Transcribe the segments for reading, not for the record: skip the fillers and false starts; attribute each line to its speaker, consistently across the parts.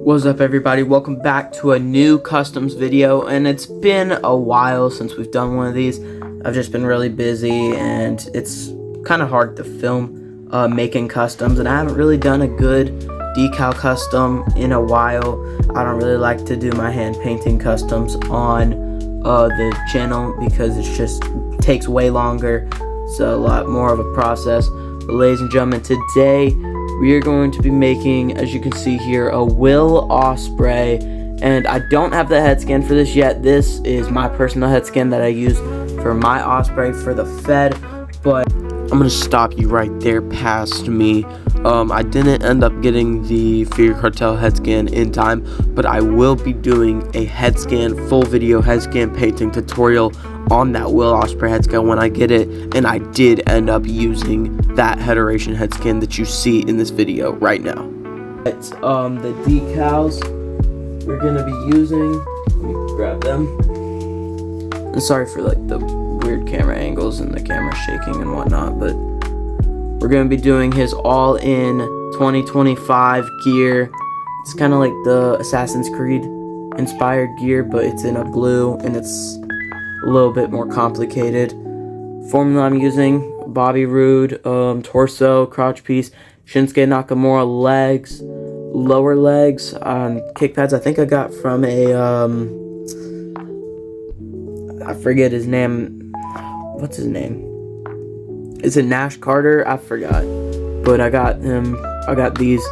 Speaker 1: What's up, everybody? Welcome back to a new customs video, and it's been a while since we've done one of these. I've just been really busy and it's kind of hard to film making customs, and I haven't really done a good decal custom in a while. I don't really like to do my hand painting customs on the channel because it just takes way longer. It's a lot more of a process. But ladies and gentlemen, today we are going to be making, as you can see here, a Will Ospreay, and I don't have the head scan for this yet. This is my personal head scan that I use for my Ospreay for the Fed, but I'm gonna stop you right there past me. I didn't end up getting the Figure Cartel head scan in time, but I will be doing a head scan, full video head scan painting tutorial on that Will Ospreay head scan when I get it, and I did end up using that Heteration head scan that you see in this video right now. It's the decals we're gonna be using. Let me grab them. And sorry for like the weird camera angles and the camera shaking and whatnot, but we're gonna be doing his all-in 2025 gear. It's kind of like the Assassin's Creed inspired gear, but it's in a blue and it's a little bit more complicated. Formula I'm using: Bobby Roode, torso, crotch piece, Shinsuke Nakamura legs, lower legs on kick pads. I think I got from a I forget his name. What's his name? Is it Nash Carter? I forgot. But I got these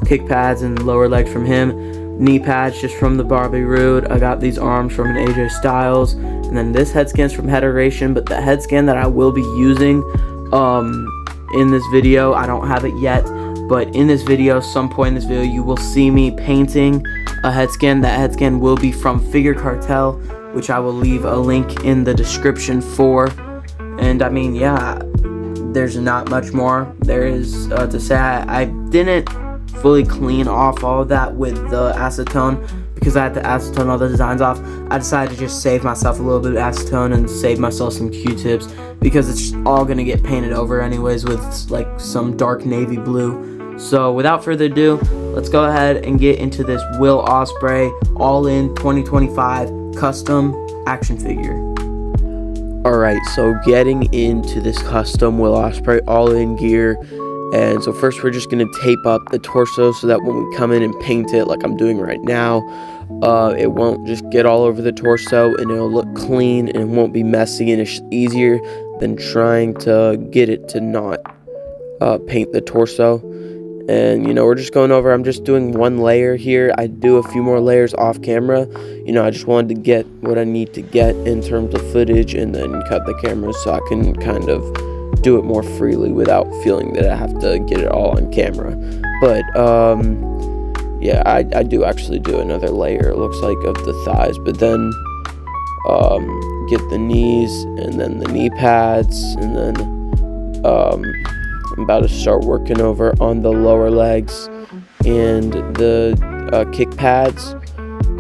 Speaker 1: kick pads and lower legs from him. Knee pads just from the Bobby Roode. I got these arms from an AJ Styles. And then this head scan's from Heteration. But the head scan that I will be using in this video, I don't have it yet. But in this video, some point in this video, you will see me painting a head scan. That head scan will be from Figure Cartel, which I will leave a link in the description for. And I mean, yeah, there's not much more there is to say. I didn't fully clean off all of that with the acetone because I had to acetone all the designs off. I decided to just save myself a little bit of acetone and save myself some Q-tips because it's all gonna get painted over anyways with like some dark navy blue. So without further ado, let's go ahead and get into this Will Ospreay all-in 2025 custom action figure. Alright, so getting into this custom Will Ospreay all-in gear. And so first we're just going to tape up the torso so that when we come in and paint it like I'm doing right now, it won't just get all over the torso and it'll look clean and it won't be messy, and it's easier than trying to get it to not paint the torso. And you know, we're just going over, I'm just doing one layer here. I do a few more layers off camera. You know, I just wanted to get what I need to get in terms of footage and then cut the camera so I can kind of do it more freely without feeling that I have to get it all on camera. But yeah, I do actually do another layer, it looks like, of the thighs, but then get the knees and then the knee pads, and then I'm about to start working over on the lower legs and the kick pads.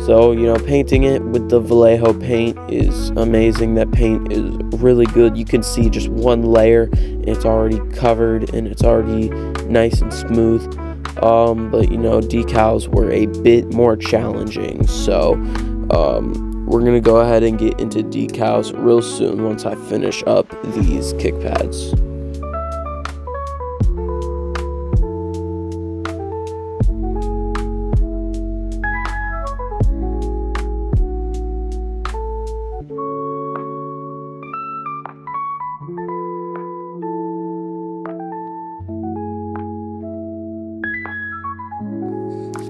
Speaker 1: So, you know, painting it with the Vallejo paint is amazing. That paint is really good. You can see just one layer and it's already covered and it's already nice and smooth. But you know, decals were a bit more challenging. So we're gonna go ahead and get into decals real soon once I finish up these kick pads.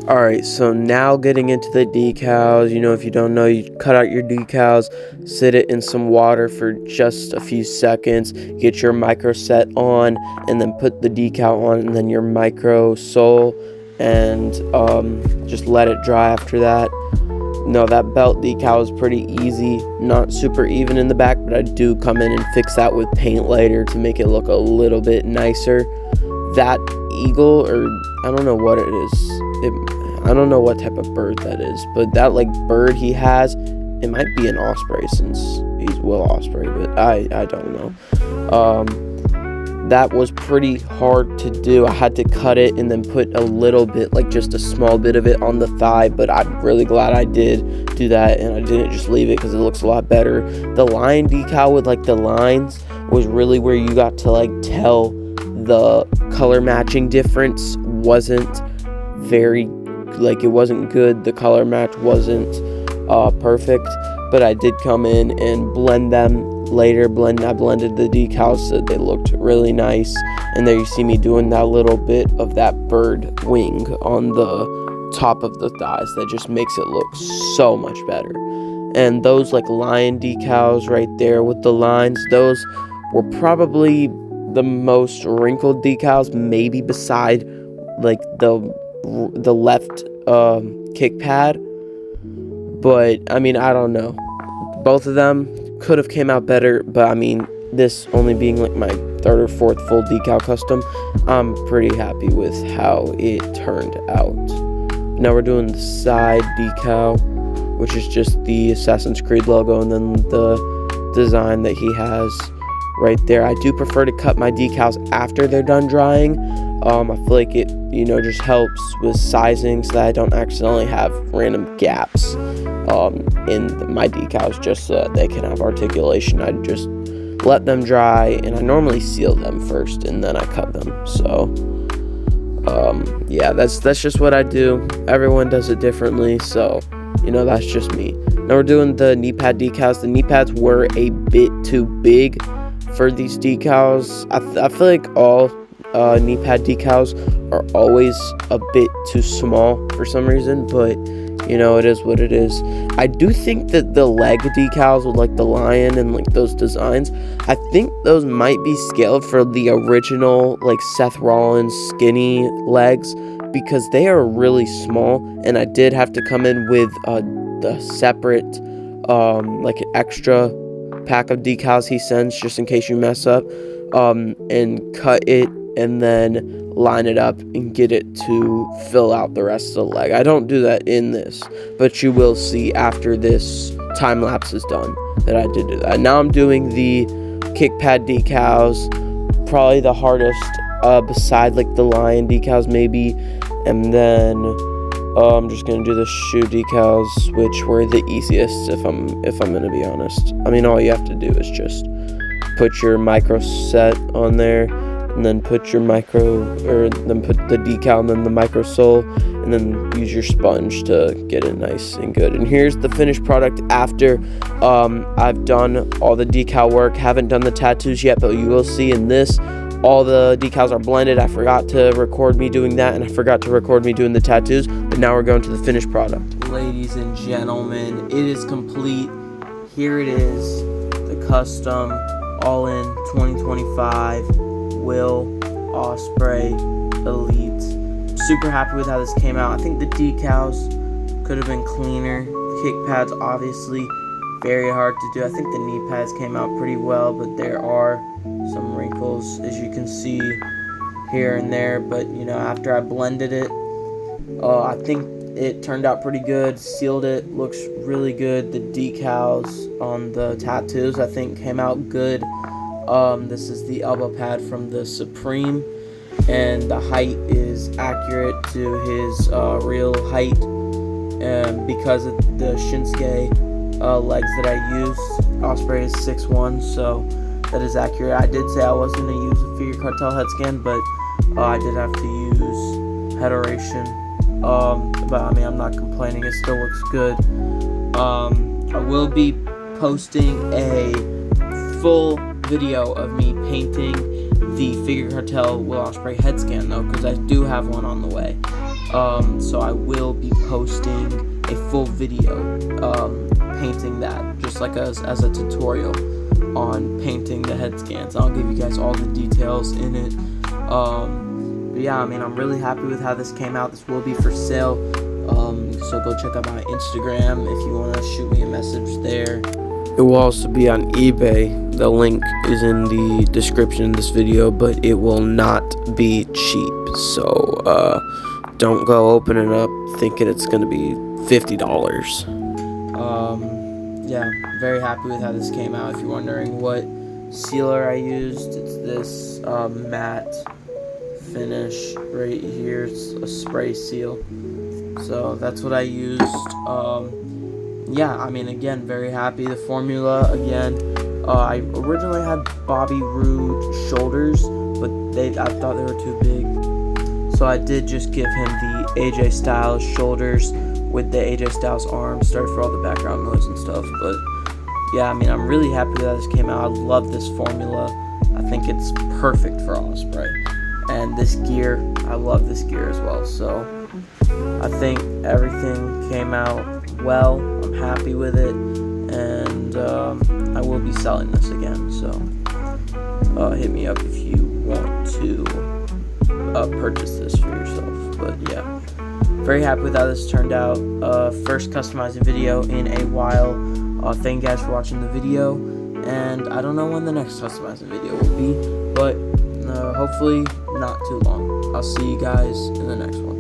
Speaker 1: Alright, so now getting into the decals. You know, if you don't know, you cut out your decals, sit it in some water for just a few seconds, get your micro set on, and then put the decal on, and then your micro sole, and just let it dry after that. No, that belt decal is pretty easy, not super even in the back, but I do come in and fix that with paint later to make it look a little bit nicer. That eagle, or I don't know what it is, I don't know what type of bird that is, but that like bird he has, it might be an osprey since he's Will Ospreay, but I don't know. that was pretty hard to do. I had to cut it and then put a little bit, like just a small bit of it on the thigh, but I'm really glad I did do that and I didn't just leave it because it looks a lot better. The lion decal with like the lines was really where you got to like tell the color matching difference wasn't very, like, it wasn't good. The color match wasn't perfect, but I did come in and blend them later. I blended the decals so they looked really nice, and there you see me doing that little bit of that bird wing on the top of the thighs. That just makes it look so much better. And those like lion decals right there with the lines, those were probably the most wrinkled decals, maybe beside like the left kick pad. But I mean, I don't know, both of them could have came out better, but I mean, this only being like my third or fourth full decal custom, I'm pretty happy with how it turned out. Now we're doing the side decal, which is just the Assassin's Creed logo and then the design that he has right there. I do prefer to cut my decals after they're done drying. I feel like it, just helps with sizing so that I don't accidentally have random gaps in my decals, just so that they can have articulation. I just let them dry, and I normally seal them first and then I cut them. So yeah, that's just what I do. Everyone does it differently, so that's just me. Now we're doing the knee pad decals. The knee pads were a bit too big for these decals. I feel like all knee pad decals are always a bit too small for some reason, but it is what it is. I do think that the leg decals with like the lion and like those designs, I think those might be scaled for the original like Seth Rollins skinny legs, because they are really small, and I did have to come in with the separate like an extra pack of decals he sends just in case you mess up, and cut it and then line it up and get it to fill out the rest of the leg. I don't do that in this, but you will see after this time lapse is done that I did do that. Now I'm doing the kick pad decals, probably the hardest beside like the lion decals maybe, and then I'm just gonna do the shoe decals, which were the easiest if I'm gonna be honest. I mean, all you have to do is just put your micro set on there, and then put then put the decal and then the micro sole, and then use your sponge to get it nice and good. And here's the finished product after I've done all the decal work. Haven't done the tattoos yet, but you will see in this all the decals are blended. I forgot to record me doing that, and I forgot to record me doing the tattoos, but now we're going to the finished product. Ladies and gentlemen, it is complete. Here it is, the custom all-in 2025 Will Ospreay Elite. Super happy with how this came out. I think the decals could have been cleaner. The kick pads, obviously, very hard to do. I think the knee pads came out pretty well, but there are some wrinkles, as you can see here and there. But, after I blended it, I think it turned out pretty good. Sealed it, looks really good. The decals on the tattoos, I think, came out good. This is the elbow pad from the Supreme, and the height is accurate to his real height, and because of the Shinsuke legs that I used, Ospreay is 6'1", so that is accurate. I did say I was going to use a Figure Cartel head scan, but I did have to use Hedoration, but I mean, I'm not complaining, it still looks good. I will be posting a full video of me painting the Figure Cartel Will Ospreay head scan though, because I do have one on the way. So I will be posting a full video painting that, just like as a tutorial on painting the head scans. I'll give you guys all the details in it. But yeah, I mean, I'm really happy with how this came out. This will be for sale, so go check out my Instagram if you want to shoot me a message there. It will also be on eBay. The link is in the description of this video, but it will not be cheap. So don't go open it up thinking it's going to be $50. Yeah, very happy with how this came out. If you're wondering what sealer I used. It's this matte finish right here. It's a spray seal. So that's what I used. Yeah, I mean, again, very happy. The formula, again, I originally had Bobby Roode shoulders, but I thought they were too big. So I did just give him the AJ Styles shoulders with the AJ Styles arms. Sorry for all the background noise and stuff, but yeah, I mean, I'm really happy that this came out. I love this formula. I think it's perfect for Ospreay. And this gear, I love this gear as well. So I think everything came out well. I'm happy with it, and I will be selling this again. So hit me up if you want to purchase this for yourself. But yeah, very happy with how this turned out. First customizing video in a while. Thank you guys for watching the video, and I don't know when the next customizing video will be, but hopefully not too long. I'll see you guys in the next one.